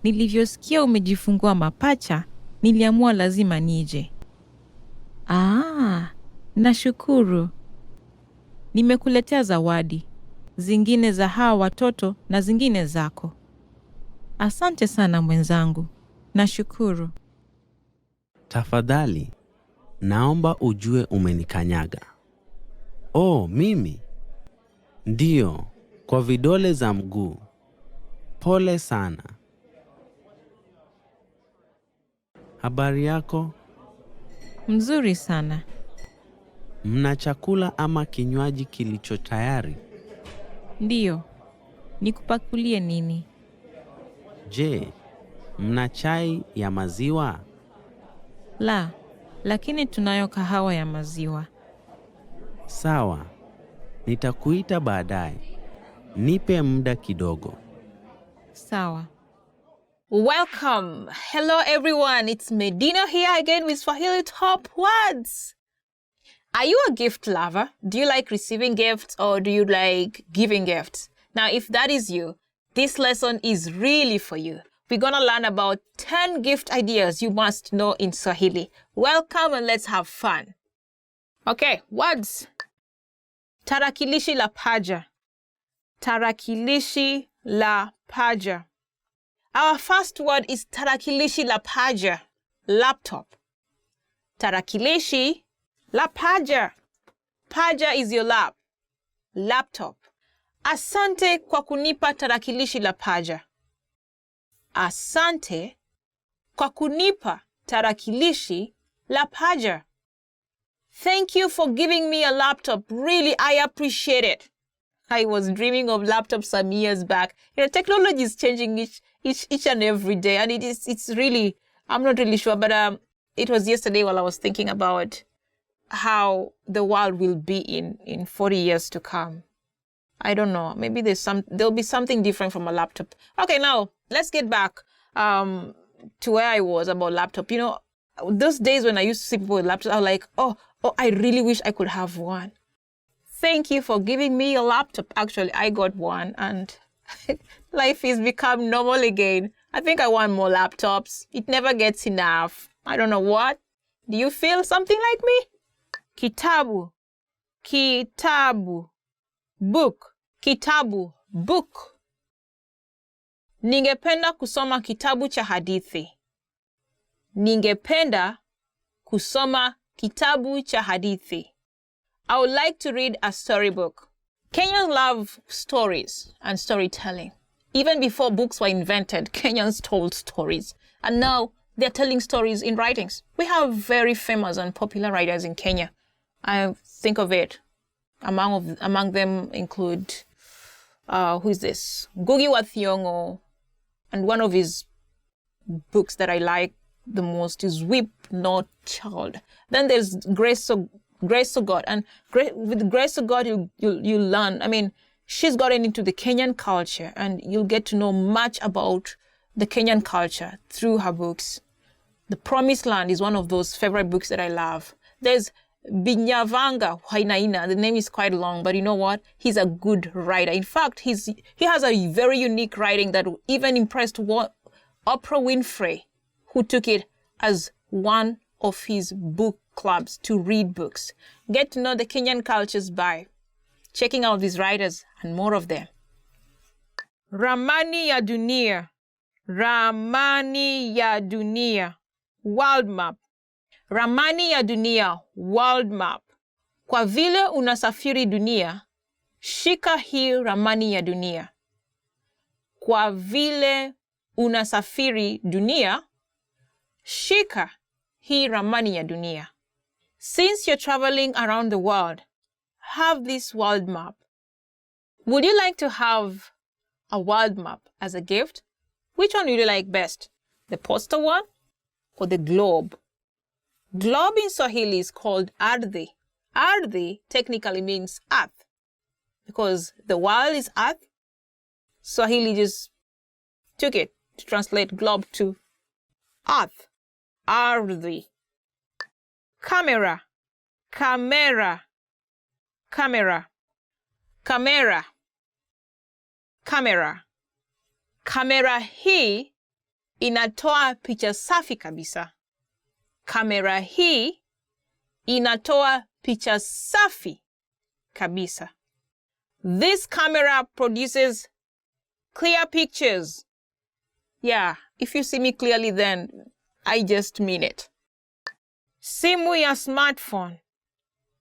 Nilivyosikia umejifungua mapacha, niliamua lazima nije. Nashukuru. Nimekuletea zawadi. Zingine za hawa watoto na zingine zako. Asante sana mwenzangu. Nashukuru. Tafadhali, naomba ujue umenikanyaga. Oh, mimi? Ndiyo, kwa vidole za mguu. Pole sana. Habari yako? Mzuri sana. Mna chakula ama kinywaji kilicho tayari? Ndiyo. Nikupakulie nini? Je, mna chai ya maziwa? La, lakini tunayo kahawa ya maziwa. Sawa. Nitakuita baadaye. Nipe muda kidogo. Sawa. Welcome. Hello, everyone. It's Medina here again with Swahili Top Words. Are you a gift lover? Do you like receiving gifts or do you like giving gifts? Now, if that is you, this lesson is really for you. We're going to learn about 10 gift ideas you must know in Swahili. Welcome and let's have fun. Okay, words. Tarakilishi la paja. Tarakilishi la paja. Our first word is tarakilishi la paja, laptop. Tarakilishi la paja. Paja is your lap. Laptop. Asante kwa kunipa tarakilishi la paja. Asante kwa kunipa tarakilishi la paja. Thank you for giving me a laptop. Really, I appreciate it. I was dreaming of laptops some years back. Technology is changing each and every day, and it's really, I'm not really sure, but it was yesterday while I was thinking about how the world will be in 40 years to come. I don't know. Maybe there'll be something different from a laptop. Okay, now let's get back to where I was about laptop. Those days when I used to see people with laptops, I was like, oh, I really wish I could have one. Thank you for giving me a laptop. Actually, I got one and life has become normal again. I think I want more laptops. It never gets enough. I don't know what. Do you feel something like me? Kitabu. Kitabu. Book. Kitabu. Book. Ningependa kusoma kitabu cha hadithi. Ningependa kusoma kitabu cha hadithi. I would like to read a storybook. Kenyans love stories and storytelling. Even before books were invented, Kenyans told stories. And now they're telling stories in writings. We have very famous and popular writers in Kenya. I think of it. Among them include, who is this? Ngugi wa Thiong'o. And one of his books that I like the most is Weep Not Child. Then there's Grace of God. And with Grace of God, you learn. I mean, she's gotten into the Kenyan culture, and you'll get to know much about the Kenyan culture through her books. The Promised Land is one of those favorite books that I love. There's Binyavanga Wainaina. The name is quite long, but you know what? He's a good writer. In fact, he has a very unique writing that even impressed Oprah Winfrey, who took it as one of his book clubs to read books. Get to know the Kenyan cultures by checking out these writers and more of them. Ramani ya Dunia. Ramani ya Dunia. World map. Ramani ya Dunia. World map. Kwa vile unasafiri dunia, shika hii ramani ya dunia. Kwa vile unasafiri dunia, shika hii ramani ya dunia. Since you're traveling around the world, have this world map. Would you like to have a world map as a gift? Which one would you like best? The poster one or the globe? Globe in Swahili is called ardhi. Ardhi technically means earth. Because the world is earth, Swahili just took it to translate globe to earth. Ardhi. Camera. Camera. Camera. Camera. Camera. Kamera hii inatoa picha safi kabisa. Kamera hii inatoa picha safi kabisa. This camera produces clear pictures. Yeah, if you see me clearly, then I just mean it. Simu ya smartphone.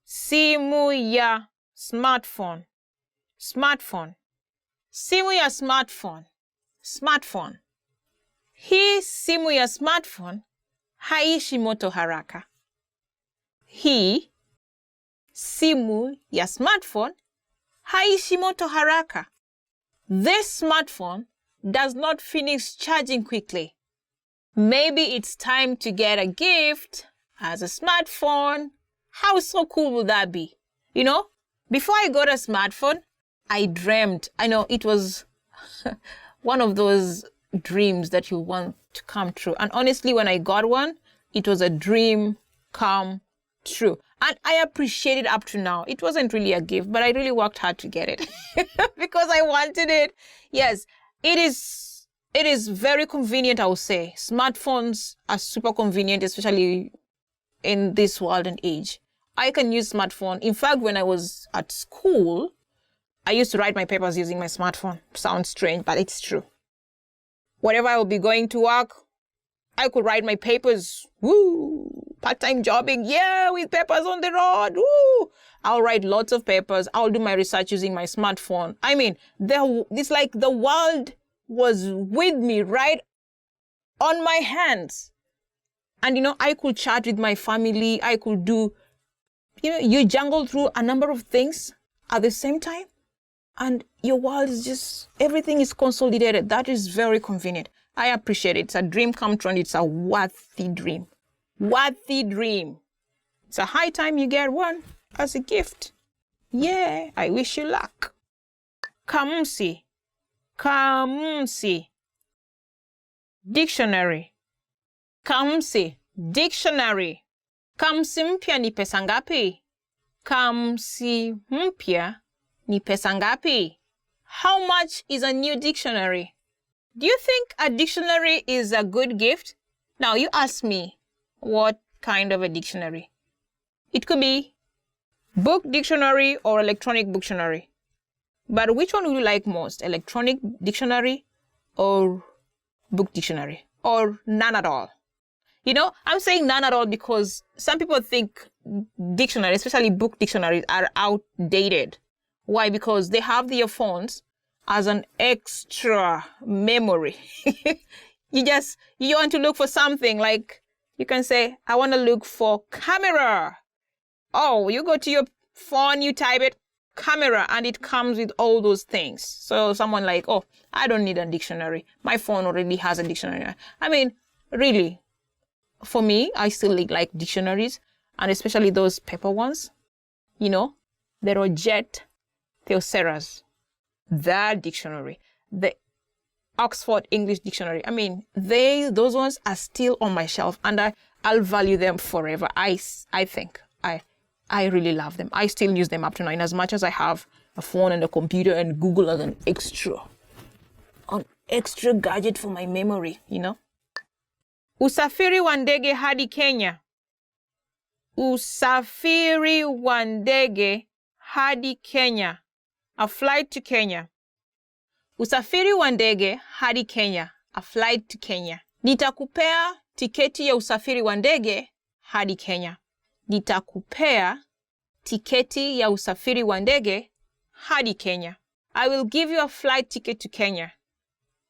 Simu ya smartphone. Smartphone. Simu ya smartphone. Smartphone. Hii simu ya smartphone haishi moto haraka. Hii simu ya smartphone haishi moto haraka. This smartphone does not finish charging quickly. Maybe it's time to get a gift as a smartphone. How so cool would that be? You know, before I got a smartphone, I dreamt. I know it was one of those dreams that you want to come true. And honestly, when I got one, it was a dream come true. And I appreciate it up to now. It wasn't really a gift, but I really worked hard to get it because I wanted it. Yes, it is very convenient, I would say. Smartphones are super convenient, especially in this world and age. I can use smartphone. In fact, when I was at school, I used to write my papers using my smartphone. Sounds strange, but it's true. Whenever I would be going to work, I could write my papers. Woo! Part-time jobbing, yeah, with papers on the road. Woo! I'll write lots of papers. I'll do my research using my smartphone. I mean, it's like the world was with me right on my hands. And, you know, I could chat with my family. I could do you jungle through a number of things at the same time, and your world is just, everything is consolidated. That is very convenient. I appreciate it. It's a dream come true, and it's a worthy dream. Worthy dream. It's a high time you get one as a gift. Yeah, I wish you luck. Kamusi. Kamusi. Dictionary. Kamusi. Dictionary. Kamusi mpya ni pesa ngapi? Kamusi mpya ni pesa ngapi? How much is a new dictionary? Do you think a dictionary is a good gift? Now you ask me, what kind of a dictionary? It could be book dictionary or electronic dictionary. But which one would you like most? Electronic dictionary or book dictionary? Or none at all? I'm saying none at all because some people think dictionaries, especially book dictionaries, are outdated. Why? Because they have their phones as an extra memory. You want to look for something, like you can say, I want to look for camera. Oh, you go to your phone, you type it, camera, and it comes with all those things. So someone like, oh, I don't need a dictionary. My phone already has a dictionary. I mean, really, for me, I still like dictionaries, and especially those paper ones. The Rogette Theoceras, the dictionary, the Oxford English Dictionary. I mean, those ones are still on my shelf, and I'll value them forever. I think I really love them. I still use them up to now, in as much as I have a phone and a computer and Google as an extra gadget for my memory, Usafiri wa ndege hadi Kenya. Usafiri wa ndege hadi Kenya. A flight to Kenya. Usafiri wa ndege hadi Kenya. A flight to Kenya. Nitakupea tiketi ya usafiri wa ndege hadi Kenya. Nitakupea tiketi ya usafiri wa ndege hadi Kenya. I will give you a flight ticket to Kenya.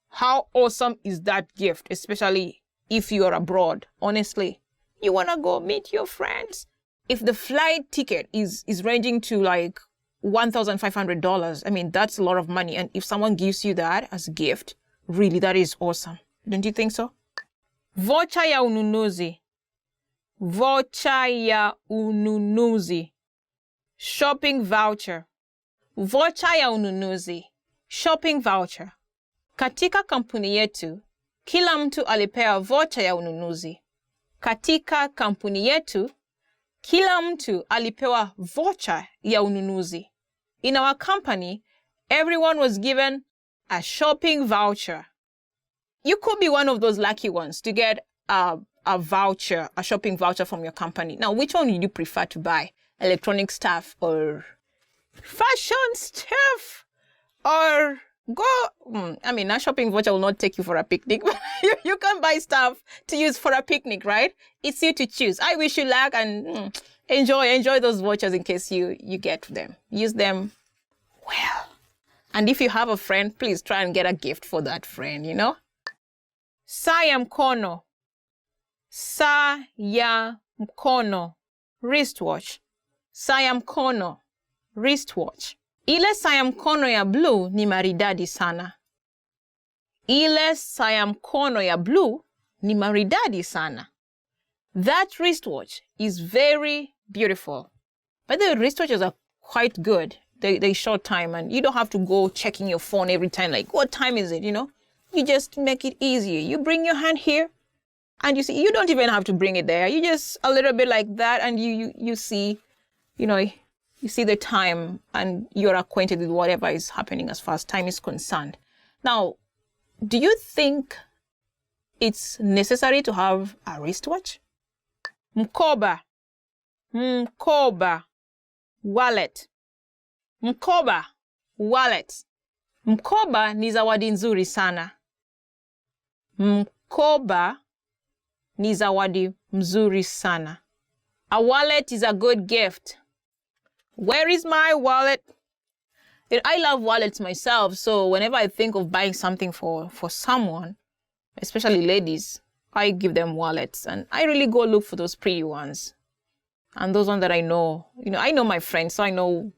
How awesome is that gift, especially if you are abroad? Honestly, you want to go meet your friends. If the flight ticket is ranging to like $1,500, I mean, that's a lot of money. And if someone gives you that as a gift, really, that is awesome. Don't you think so? Vocha ya ununuzi. Vocha ya ununuzi. Shopping voucher. Vocha ya ununuzi. Shopping voucher. Katika kampuni yetu, kila mtu alipewa vocha ya ununuzi. Katika kampuni yetu, kila mtu alipewa vocha ya ununuzi. In our company, everyone was given a shopping voucher. You could be one of those lucky ones to get a voucher, a shopping voucher from your company. Now, which one would you prefer to buy? Electronic stuff or fashion stuff? Or a shopping voucher will not take you for a picnic. You can buy stuff to use for a picnic, right? It's you to choose. I wish you luck and enjoy those vouchers in case you get them. Use them well. And if you have a friend, please try and get a gift for that friend, Saa ya mkono. Saa ya mkono. Wristwatch. Saa ya mkono. Wristwatch. Ile saa ya mkono ya blue ni maridadi sana. Ile saa ya mkono ya blue ni maridadi sana. That wristwatch is very beautiful. But the wristwatches are quite good. They short time, and you don't have to go checking your phone every time, like, what time is it, You just make it easier. You bring your hand here, and you don't even have to bring it there. You just a little bit like that, and you see, you see the time, and you're acquainted with whatever is happening as far as time is concerned. Now, do you think it's necessary to have a wristwatch? Mkoba. Mkoba. Wallet. Mkoba. Wallet. Mkoba ni zawadi nzuri sana. Mkoba ni zawadi mzuri sana. A wallet is a good gift. Where is my wallet? I love wallets myself, so whenever I think of buying something for someone, especially ladies, I give them wallets, and I really go look for those pretty ones. And those ones that I know, I know my friends, so I know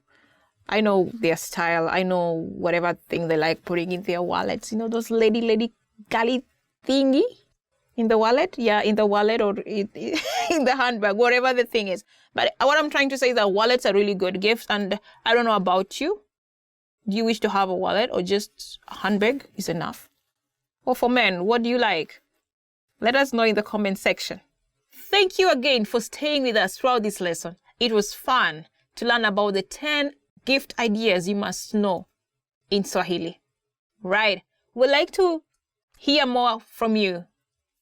their style. I know whatever thing they like putting in their wallets. Those lady galley thingy in the wallet? Yeah, in the wallet or in the handbag, whatever the thing is. But what I'm trying to say is that wallets are really good gifts. And I don't know about you. Do you wish to have a wallet or just a handbag is enough? Or for men, what do you like? Let us know in the comment section. Thank you again for staying with us throughout this lesson. It was fun to learn about the 10 gift ideas you must know in Swahili. Right. We'd like to hear more from you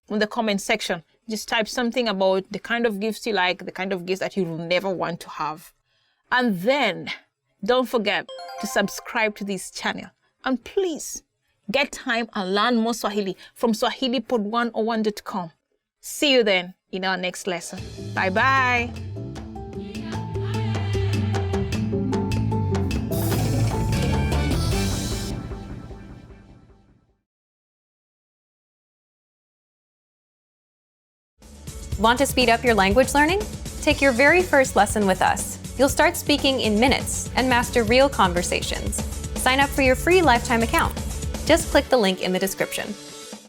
in the comment section. Just type something about the kind of gifts you like, the kind of gifts that you will never want to have. And then don't forget to subscribe to this channel. And please get time and learn more Swahili from SwahiliPod101.com. See you then in our next lesson. Bye-bye. Want to speed up your language learning? Take your very first lesson with us. You'll start speaking in minutes and master real conversations. Sign up for your free lifetime account. Just click the link in the description.